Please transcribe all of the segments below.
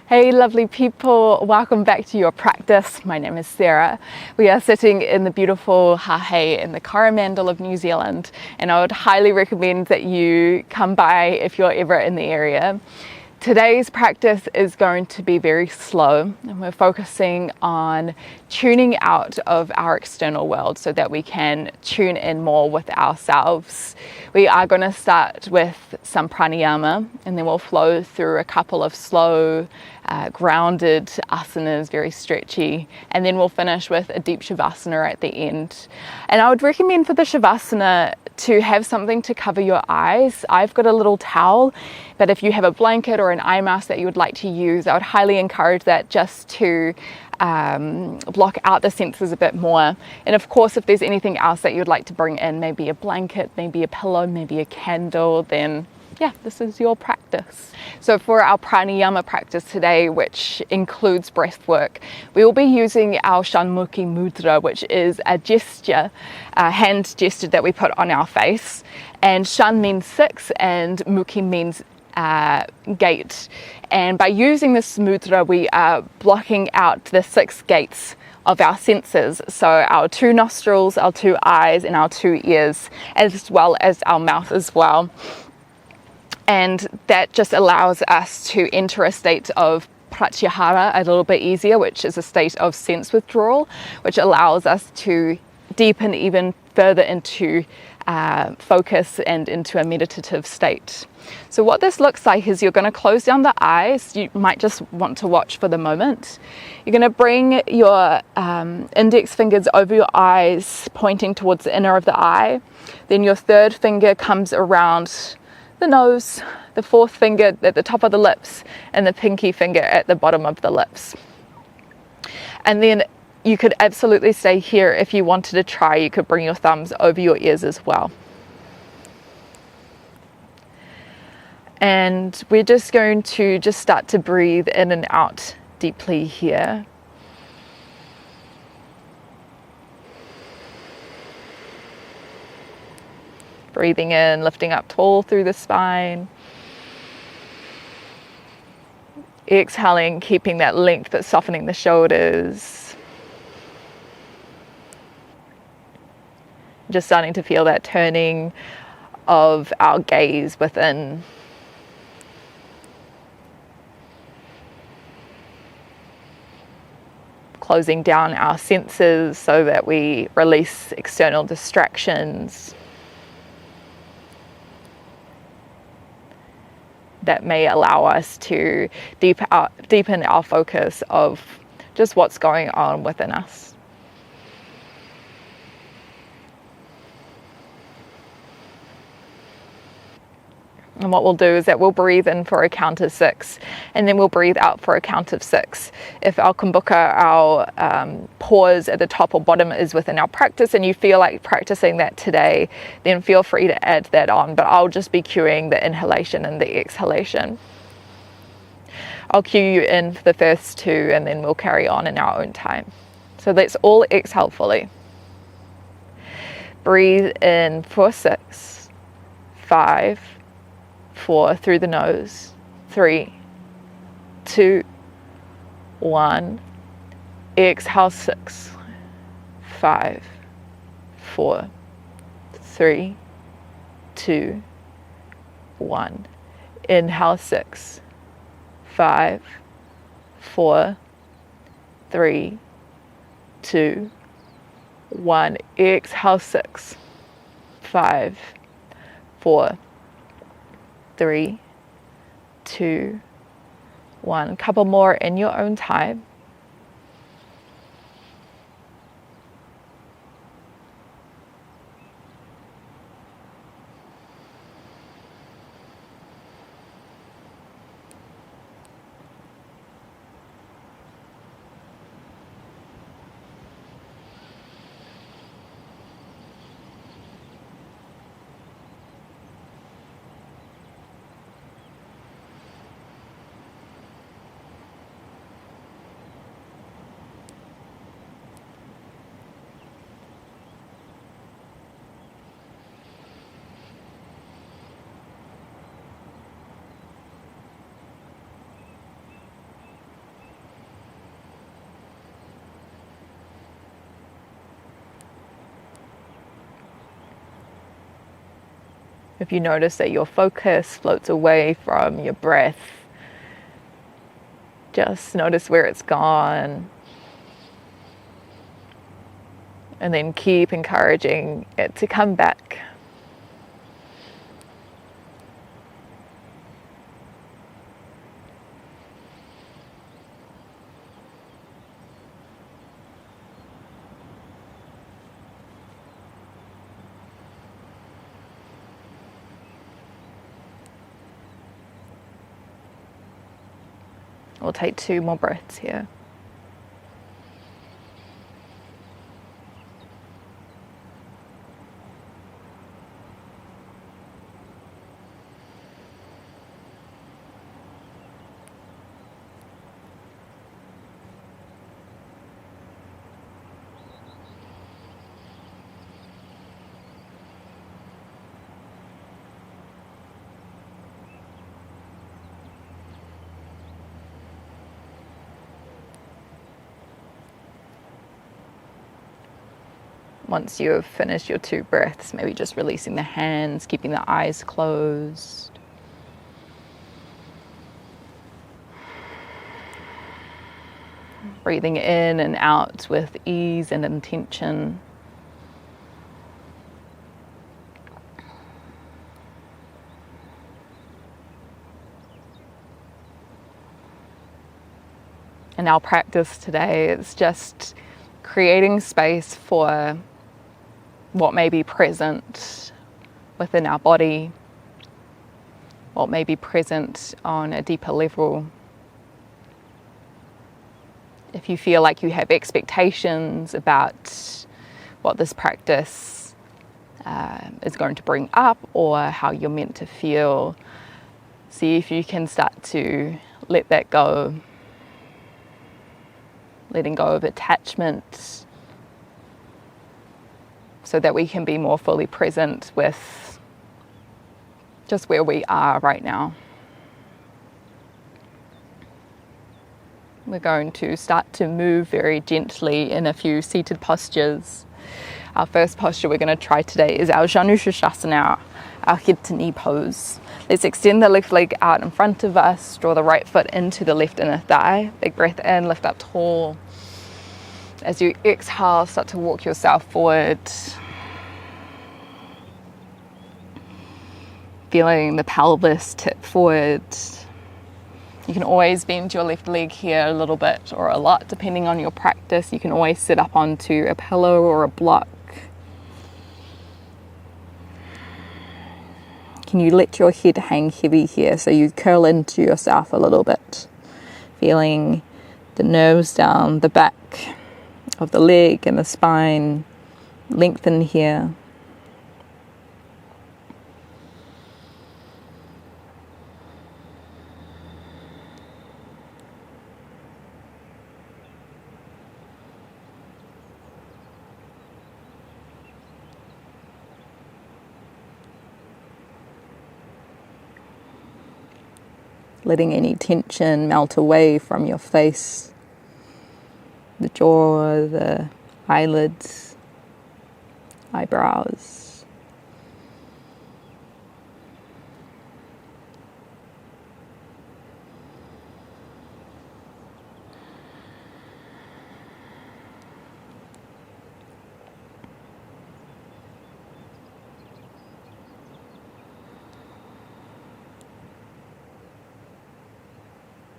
Hey lovely people, welcome back to your practice. My name is Sarah. We are sitting in the beautiful Hahei in the Coromandel of New Zealand, and I would highly recommend that you come by if you're ever in the area. Today's practice is going to be very slow, and we're focusing on tuning out of our external world so that we can tune in more with ourselves. We are going to start with some pranayama, and then we'll flow through a couple of slow, grounded asanas, very stretchy, and then we'll finish with a deep Savasana at the end. And I would recommend for the Savasana to have something to cover your eyes. I've got a little towel, but if you have a blanket or an eye mask that you would like to use, I would highly encourage that just to block out the senses a bit more. And of course, if there's anything else that you'd like to bring in, maybe a blanket, maybe a pillow, maybe a candle, then yeah, this is your practice. So for our pranayama practice today, which includes breath work, we will be using our Shanmukhi mudra, which is a gesture, a hand gesture that we put on our face. And Shan means 6 and Mukhi means gate. And by using this mudra, we are blocking out the 6 gates of our senses. So our 2 nostrils, our 2 eyes, and our 2 ears, as well as our mouth as well. And that just allows us to enter a state of pratyahara a little bit easier, which is a state of sense withdrawal, which allows us to deepen even further into focus and into a meditative state. So what this looks like is you're going to close down the eyes. You might just want to watch for the moment. You're going to bring your index fingers over your eyes, pointing towards the inner of the eye. Then your 3rd finger comes around the nose, the 4th finger at the top of the lips, and the pinky finger at the bottom of the lips. And then you could absolutely stay here. If you wanted to try, you could bring your thumbs over your ears as well. And we're just going to start to breathe in and out deeply here. Breathing in, lifting up tall through the spine. Exhaling, keeping that length but softening the shoulders. Just starting to feel that turning of our gaze within. Closing down our senses so that we release external distractions that may allow us to deepen our focus of just what's going on within us. And what we'll do is that we'll breathe in for a count of 6, and then we'll breathe out for a count of 6. If our kumbuka, our pause at the top or bottom, is within our practice and you feel like practicing that today, then feel free to add that on. But I'll just be cueing the inhalation and the exhalation. I'll cue you in for the first 2, and then we'll carry on in our own time. So let's all exhale fully. Breathe in for 6, 5, 4 through the nose, 3, 2, 1. Exhale 6, 5, 4, 3, 2, 1. Inhale 6, 5, 4, 3, 2, 1. Exhale 6, 5, 4, 3, 2, 1. Couple more in your own time. If you notice that your focus floats away from your breath, just notice where it's gone. And then keep encouraging it to come back. We'll take 2 more breaths here. Once you have finished your 2 breaths, maybe just releasing the hands, keeping the eyes closed. Breathing in and out with ease and intention. And our practice today is just creating space for what may be present within our body, what may be present on a deeper level. If you feel like you have expectations about what this practice is going to bring up or how you're meant to feel, see if you can start to let that go. Letting go of attachment so that we can be more fully present with just where we are right now. We're going to start to move very gently in a few seated postures. Our first posture we're going to try today is our Shanmukhi, our head to knee pose. Let's extend the left leg out in front of us, draw the right foot into the left inner thigh. Big breath in, lift up tall. As you exhale, start to walk yourself forward. Feeling the pelvis tip forward. You can always bend your left leg here a little bit or a lot, depending on your practice. You can always sit up onto a pillow or a block. Can you let your head hang heavy here so you curl into yourself a little bit? Feeling the nerves down the back of the leg and the spine lengthen here. Letting any tension melt away from your face, the jaw, the eyelids, eyebrows.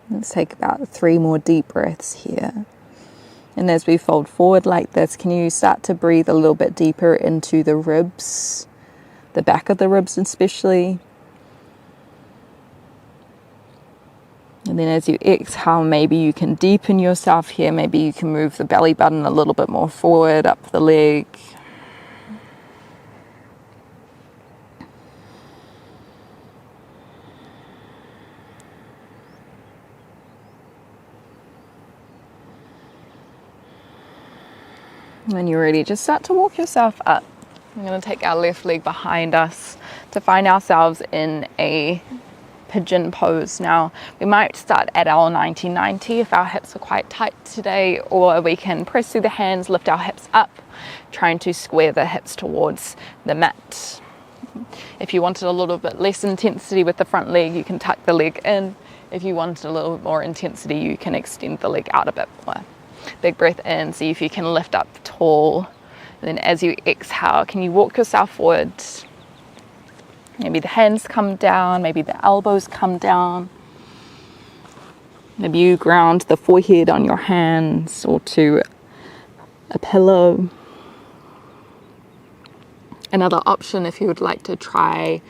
Let's take about 3 more deep breaths here. And as we fold forward like this, can you start to breathe a little bit deeper into the ribs, the back of the ribs especially. And then as you exhale, maybe you can deepen yourself here. Maybe you can move the belly button a little bit more forward, up the leg. When you're ready, just start to walk yourself up. I'm going to take our left leg behind us to find ourselves in a pigeon pose. Now, we might start at our 90-90 if our hips are quite tight today, or we can press through the hands, lift our hips up, trying to square the hips towards the mat. If you wanted a little bit less intensity with the front leg, you can tuck the leg in. If you wanted a little more intensity, you can extend the leg out a bit more. Big breath in, see if you can lift up tall. And then as you exhale, can you walk yourself forward? Maybe the hands come down, maybe the elbows come down. Maybe you ground the forehead on your hands or to a pillow. Another option, if you would like to try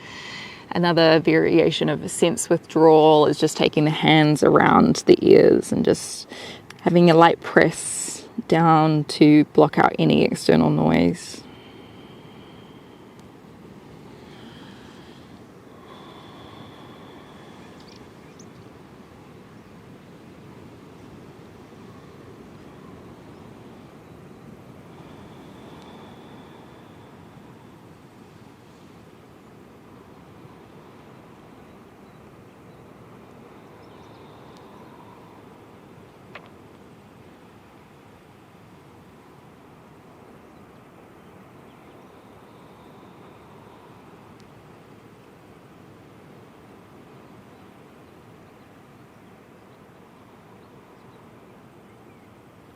another variation of a sense withdrawal, is just taking the hands around the ears and just having a light press down to block out any external noise.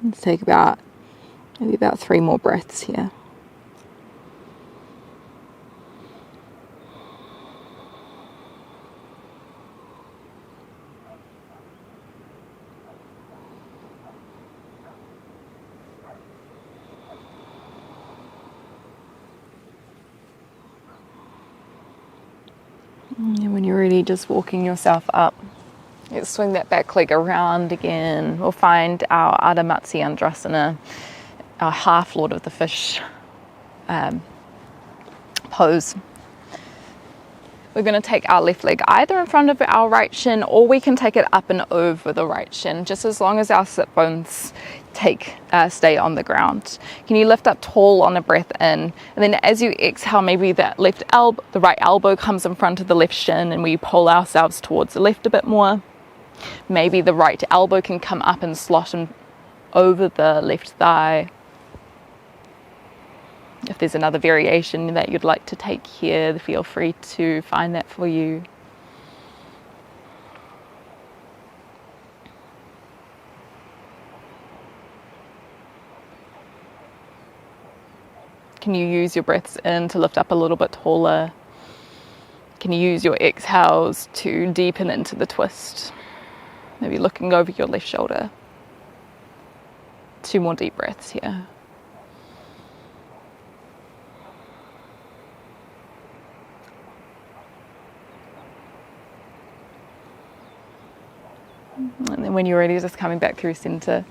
Let's take maybe about 3 more breaths here. And when you're ready, just walking yourself up. Let's swing that back leg around again. We'll find our Adho Matsyendrasana, our half Lord of the Fish pose. We're going to take our left leg either in front of our right shin, or we can take it up and over the right shin, just as long as our sit bones stay on the ground. Can you lift up tall on a breath in, and then as you exhale, maybe the right elbow comes in front of the left shin, and we pull ourselves towards the left a bit more. Maybe the right elbow can come up and slot over the left thigh. If there's another variation that you'd like to take here, feel free to find that for you. Can you use your breaths in to lift up a little bit taller? Can you use your exhales to deepen into the twist? Maybe looking over your left shoulder. 2 more deep breaths here. And then when you're ready, just coming back through center.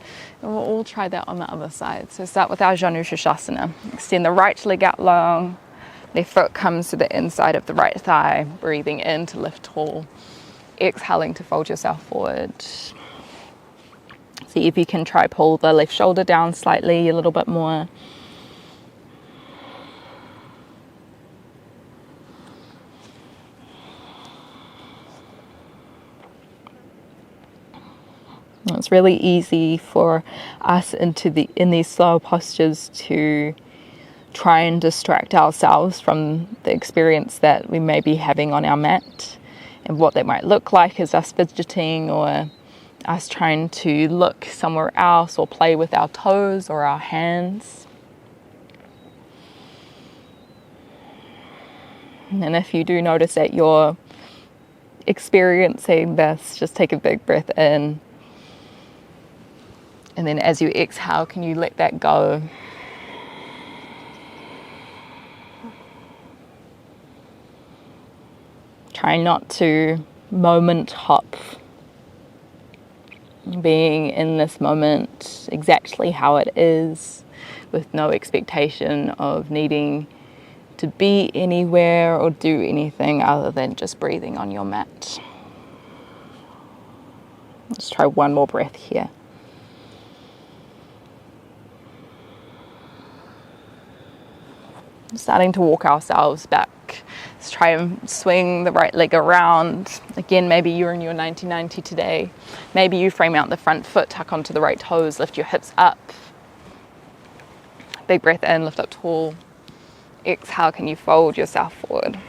And we'll all try that on the other side. So start with our Janushasana. Extend the right leg out long. Left foot comes to the inside of the right thigh. Breathing in to lift tall. Exhaling to fold yourself forward. See if you can try pull the left shoulder down slightly, a little bit more. It's really easy for us in these slow postures to try and distract ourselves from the experience that we may be having on our mat, and what that might look like is us fidgeting or us trying to look somewhere else or play with our toes or our hands. And if you do notice that you're experiencing this, just take a big breath in. And then as you exhale, can you let that go? Try not to moment hop. Being in this moment exactly how it is, with no expectation of needing to be anywhere or do anything other than just breathing on your mat. Let's try 1 more breath here. Starting to walk ourselves back. Let's try and swing the right leg around. Again, maybe you're in your 90-90 today. Maybe you frame out the front foot, tuck onto the right toes, lift your hips up. Big breath in, lift up tall. exhale, can you fold yourself forward?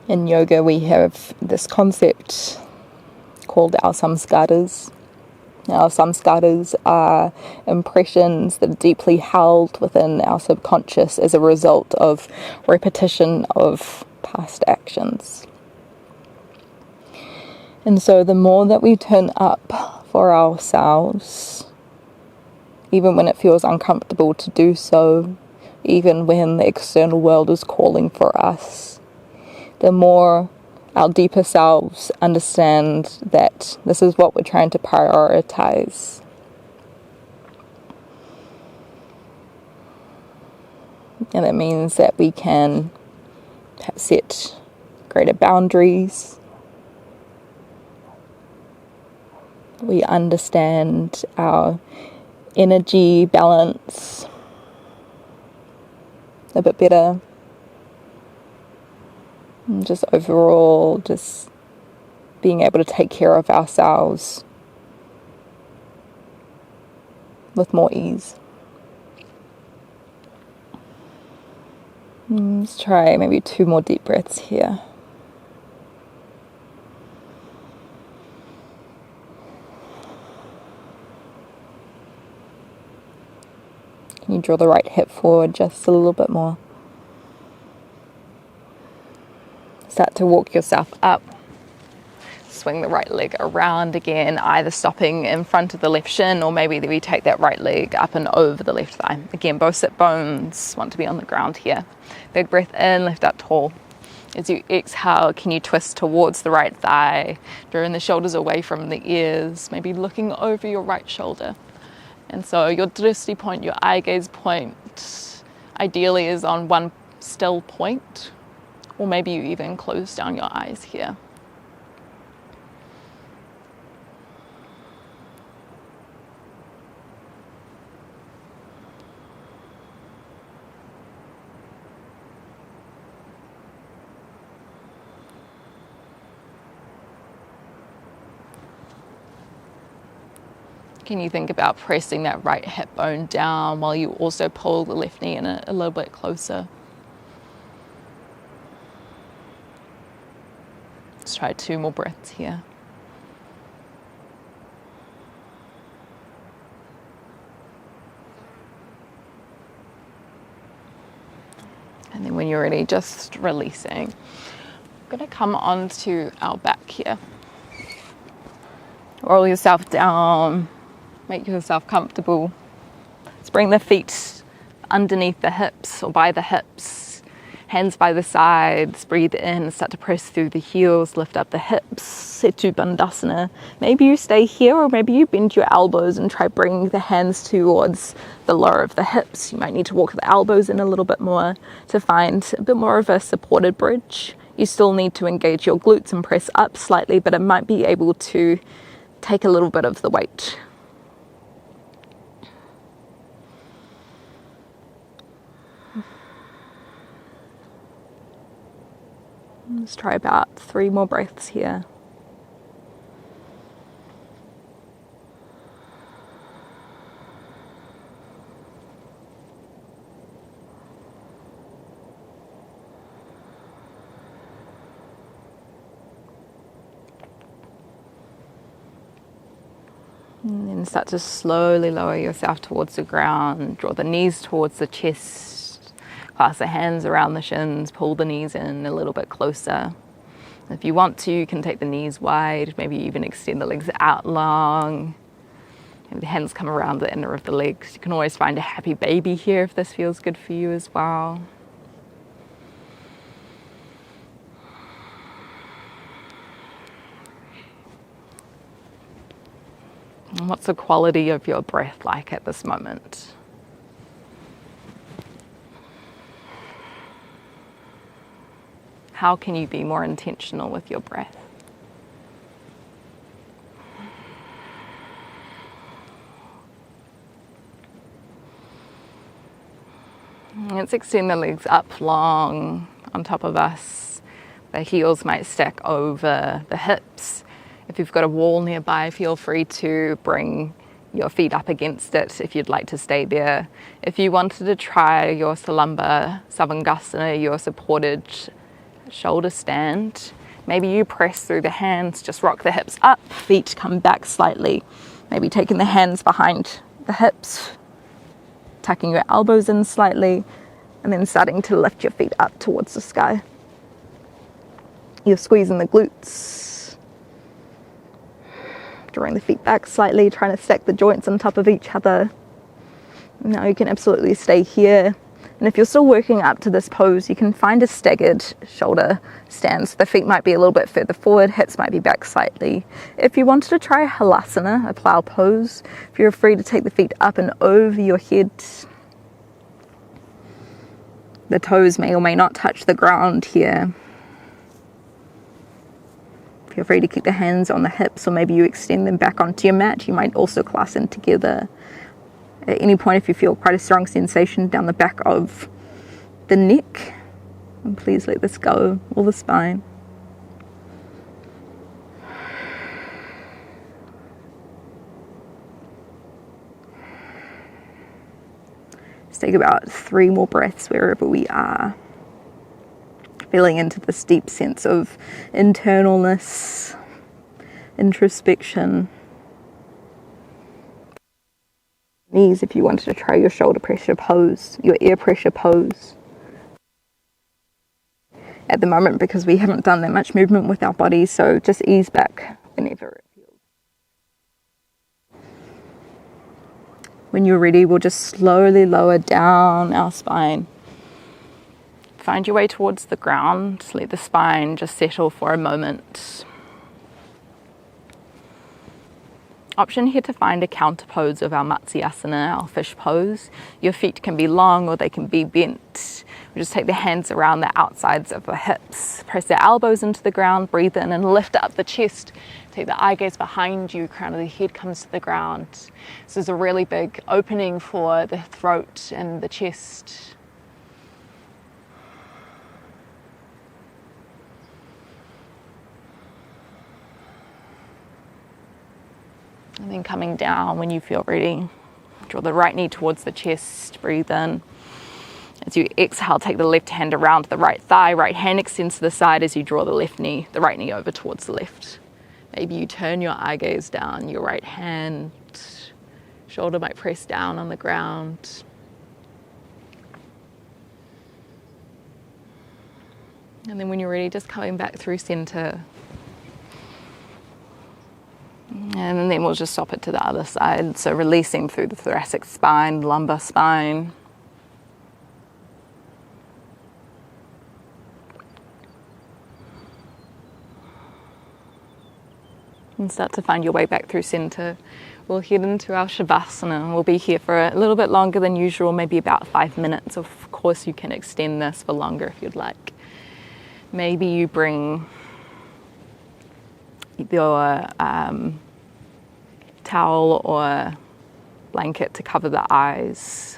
In yoga, we have this concept called our samskaras. Our samskaras are impressions that are deeply held within our subconscious as a result of repetition of past actions. And so the more that we turn up for ourselves, even when it feels uncomfortable to do so, even when the external world is calling for us, the more our deeper selves understand that this is what we're trying to prioritize. And it means that we can set greater boundaries. We understand our energy balance a bit better. And just overall, just being able to take care of ourselves with more ease. Let's try maybe 2 more deep breaths here. Can you draw the right hip forward just a little bit more? Start to walk yourself up. Swing the right leg around again, either stopping in front of the left shin, or maybe we take that right leg up and over the left thigh. Again, both sit bones want to be on the ground here. Big breath in, lift up tall. As you exhale, can you twist towards the right thigh, drawing the shoulders away from the ears, maybe looking over your right shoulder. And so your drishti point, your eye gaze point, ideally is on one still point, or maybe you even close down your eyes here. Can you think about pressing that right hip bone down while you also pull the left knee in a little bit closer? Let's try 2 more breaths here. And then when you're ready, just releasing. I'm going to come onto our back here. Roll yourself down, make yourself comfortable. Let's bring the feet underneath the hips or by the hips. Hands by the sides, breathe in, start to press through the heels, lift up the hips, Setu Bandhasana. Maybe you stay here, or maybe you bend your elbows and try bringing the hands towards the lower of the hips. You might need to walk the elbows in a little bit more to find a bit more of a supported bridge. You still need to engage your glutes and press up slightly, but it might be able to take a little bit of the weight. Let's try about 3 more breaths here. And then start to slowly lower yourself towards the ground. Draw the knees towards the chest. Clasp the hands around the shins. Pull the knees in a little bit closer. If you want to, you can take the knees wide. Maybe even extend the legs out long. Maybe the hands come around the inner of the legs. You can always find a happy baby here if this feels good for you as well. And what's the quality of your breath like at this moment? How can you be more intentional with your breath? Let's extend the legs up long on top of us. The heels might stack over the hips. If you've got a wall nearby, feel free to bring your feet up against it if you'd like to stay there. If you wanted to try your Savasana, your supported shoulder stand, maybe you press through the hands, just rock the hips up, feet come back slightly. Maybe taking the hands behind the hips, tucking your elbows in slightly, and then starting to lift your feet up towards the sky. You're squeezing the glutes, drawing the feet back slightly, trying to stack the joints on top of each other. Now you can absolutely stay here. And if you're still working up to this pose, you can find a staggered shoulder stand. So the feet might be a little bit further forward, hips might be back slightly. If you wanted to try halasana, a plow pose, if you're free to take the feet up and over your head. The toes may or may not touch the ground here. Feel free to keep the hands on the hips, or maybe you extend them back onto your mat. You might also clasp them together. At any point, if you feel quite a strong sensation down the back of the neck, and please let this go, or the spine. Let's take about 3 more breaths wherever we are. Feeling into this deep sense of internalness, introspection. Knees if you wanted to try your shoulder pressure pose, your air pressure pose. At the moment, because we haven't done that much movement with our bodies, so just ease back whenever it feels. When you're ready, we'll just slowly lower down our spine. Find your way towards the ground. Let the spine just settle for a moment. Option here to find a counter pose of our Matsyasana, our fish pose. Your feet can be long or they can be bent. We just take the hands around the outsides of the hips. Press the elbows into the ground, breathe in and lift up the chest. Take the eye gaze behind you, crown of the head comes to the ground. This is a really big opening for the throat and the chest. And then coming down when you feel ready. Draw the right knee towards the chest, breathe in. As you exhale, take the left hand around the right thigh, right hand extends to the side as you draw the right knee over towards the left. Maybe you turn your eye gaze down, your right hand, shoulder might press down on the ground. And then when you're ready, just coming back through center. And then we'll just stop it to the other side. So releasing through the thoracic spine, lumbar spine. And start to find your way back through center. We'll head into our Savasana. We'll be here for a little bit longer than usual, maybe about 5 minutes. Of course, you can extend this for longer if you'd like. Maybe you bring your towel or blanket to cover the eyes.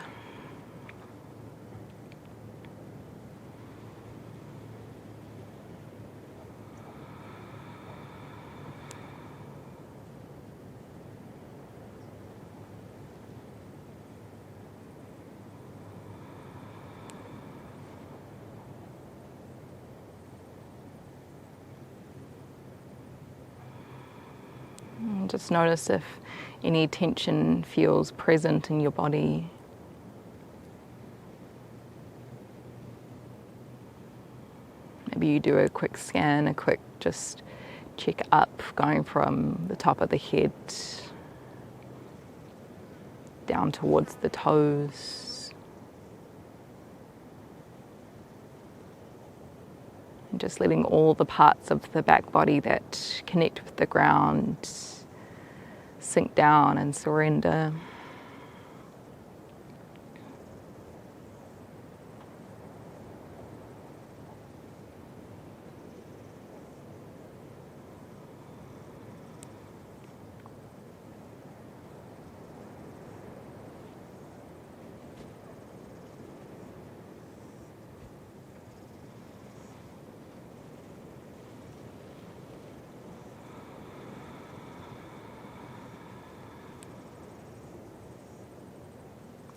Just notice if any tension feels present in your body. Maybe you do a quick scan, a quick just check up, going from the top of the head down towards the toes. And just letting all the parts of the back body that connect with the ground sink down and surrender.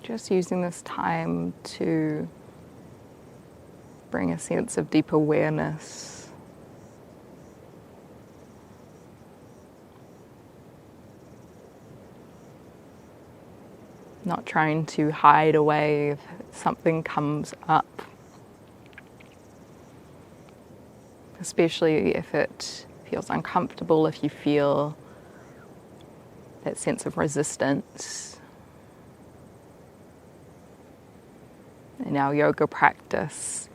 Just using this time to bring a sense of deep awareness. Not trying to hide away if something comes up, especially if it feels uncomfortable, if you feel that sense of resistance. In our yoga practice,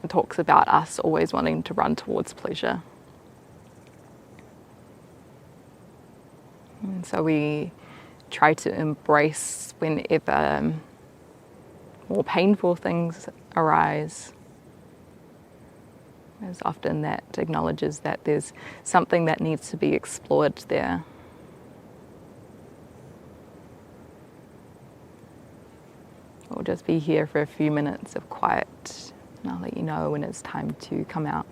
it talks about us always wanting to run towards pleasure. And so we try to embrace whenever more painful things arise. As often that acknowledges that there's something that needs to be explored there. We'll just be here for a few minutes of quiet, and I'll let you know when it's time to come out.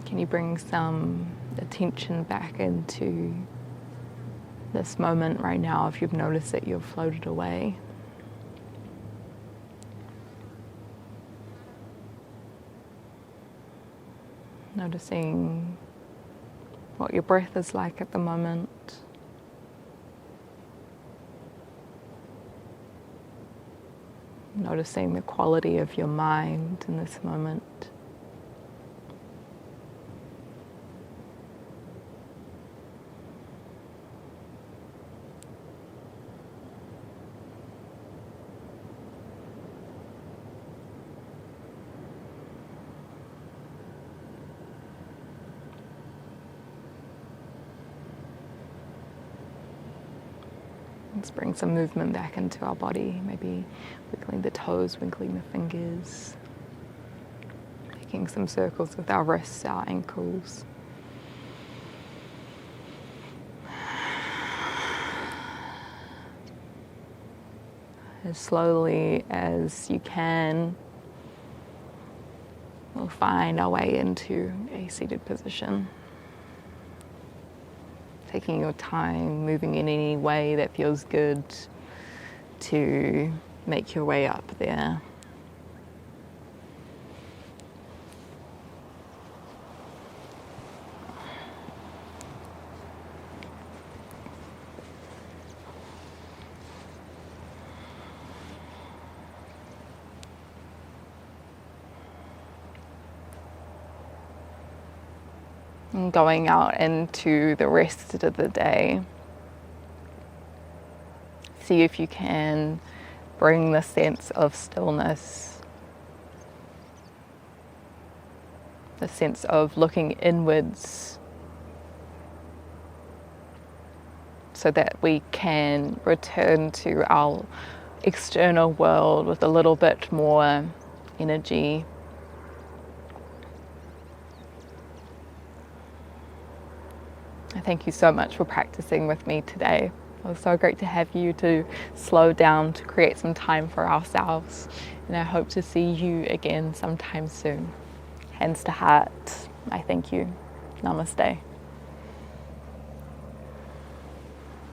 Can you bring some attention back into this moment right now if you've noticed that you've floated away? Noticing what your breath is like at the moment. Noticing the quality of your mind in this moment. Let's bring some movement back into our body, maybe wiggling the toes, wiggling the fingers, making some circles with our wrists, our ankles. As slowly as you can, we'll find our way into a seated position. Taking your time, moving in any way that feels good to make your way up there. And going out into the rest of the day, see if you can bring the sense of stillness, the sense of looking inwards, so that we can return to our external world with a little bit more energy. Thank you so much for practicing with me today. It was so great to have you to slow down, to create some time for ourselves. And I hope to see you again sometime soon. Hands to heart, I thank you. Namaste.